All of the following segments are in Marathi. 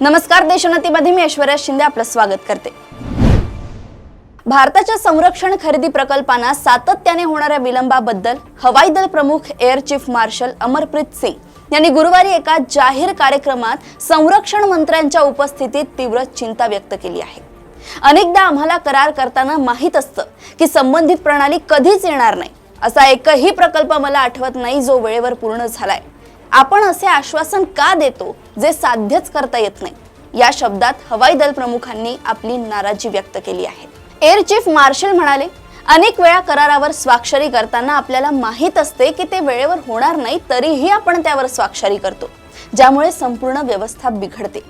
नमस्कार, देशोन्नतीमध्ये मी ऐश्वर्या शिंदे आपलं स्वागत करते। भारताच्या संरक्षण खरेदी प्रकल्पांना सातत्याने होणाऱ्या विलंबाबद्दल हवाई दल प्रमुख air chief marshal Amarpreet Singh यांनी गुरुवारी एका जाहीर कार्यक्रमात संरक्षण मंत्र्यांच्या उपस्थितीत तीव्र चिंता व्यक्त केली आहे। अनेकदा आम्हाला करार करताना माहित असतं की संबंधित प्रणाली कधीच येणार नाही, असा एकही प्रकल्प मला आठवत नाही जो वेळेवर पूर्ण झालाय। आपण असे आश्वासन का देतो जे साध्यच करता येत नाही, या शब्दात हवाई दल प्रमुखांनी आपली नाराजी व्यक्त केली आहे। एअर चीफ मार्शल म्हणाले, अनेक वेळा करारावर स्वाक्षरी करताना आपल्याला माहित असते की ते वेळेवर होणार नाही, तरीही आपण त्यावर स्वाक्षरी करतो, ज्यामुळे संपूर्ण व्यवस्था बिघडते।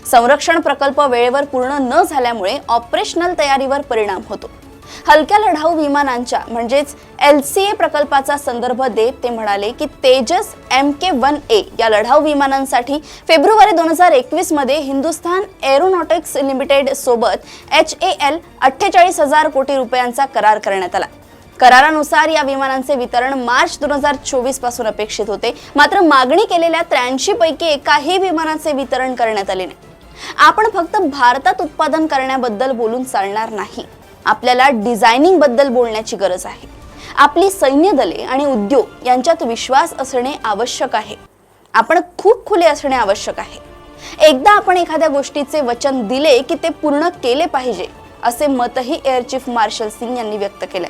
संरक्षण प्रकल्प वेळेवर पूर्ण न झाल्यामुळे ऑपरेशनल तयारीवर परिणाम होतो। हलक्या लढाऊ विमानांच्या म्हणजेच LCA प्रकल्पाचा संदर्भ देत ते म्हणाले की तेजस MK-1A या लढाऊ विमानांसाठी फेब्रुवारी 2021 मध्ये हिंदुस्थान एरोनॉटिक्स लिमिटेड सोबत HAL 48,000 कोटी रुपयांचा करार करण्यात आला। करारानुसार या विमानांचे वितरण मार्च 2024 पासून अपेक्षित होते, मात्र मागणी केलेल्या 83 पैकी एकाही विमानाचे वितरण करण्यात आले नाही। आपण फक्त भारतात उत्पादन करण्याबद्दल बोलून चालणार नाही, आपल्याला डिझायनिंग बद्दल बोलण्याची गरज आहे। आपली सैन्य दले आणि उद्योग यांच्यात विश्वास असणे आवश्यक आहे। आपण खूप खुले असणे आवश्यक आहे। एकदा आपण एखाद्या गोष्टीचे वचन दिले की ते पूर्ण केले पाहिजे, असे मतही एअर चीफ मार्शल सिंग यांनी व्यक्त केले।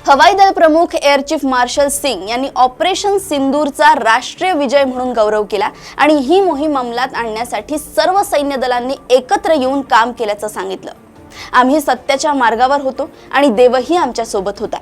हवाई दल प्रमुख एअर चीफ मार्शल सिंग यांनी ऑपरेशन सिंदूरचा राष्ट्रीय विजय म्हणून गौरव केला आणि ही मोहीम अंमलात आणण्यासाठी सर्व सैन्य दलांनी एकत्र येऊन काम केल्याचं सांगितलं। आम्ही सत्याच्या मार्गावर होतो आणि देवही आमच्या सोबत होता।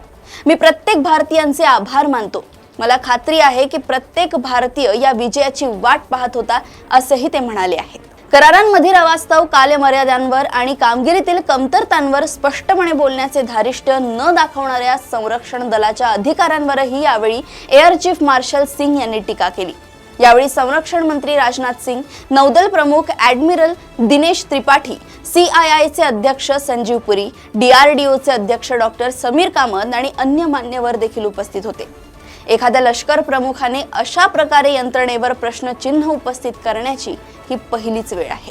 मी प्रत्येक भारतीयांचे आभार मानतो। मला खात्री आहे की प्रत्येक भारतीय या विजयाची वाट पाहत होता, असेही ते म्हणाले आहेत। करारांमधील अवास्तव, कालमर्यादांवर आणि कामगिरीतील कमतरतांवर स्पष्टपणे बोलण्याचे धारिष्ट्य न दाखवणाऱ्या संरक्षण दलाच्या अधिकाऱ्यांवरही यावेळी एअर चीफ मार्शल सिंग यांनी टीका केली। यावेळी संरक्षण मंत्री राजनाथ सिंग, नौदल प्रमुख ॲडमिरल दिनेश त्रिपाठी, CII चे अध्यक्ष संजीव पुरी, DRDO चे अध्यक्ष डॉक्टर समीर कामत आणि अन्य मान्यवर देखील उपस्थित होते। एखाद्या लष्कर प्रमुखाने अशा प्रकारे यंत्रणेवर प्रश्नचिन्ह उपस्थित करण्याची ही पहिलीच वेळ आहे।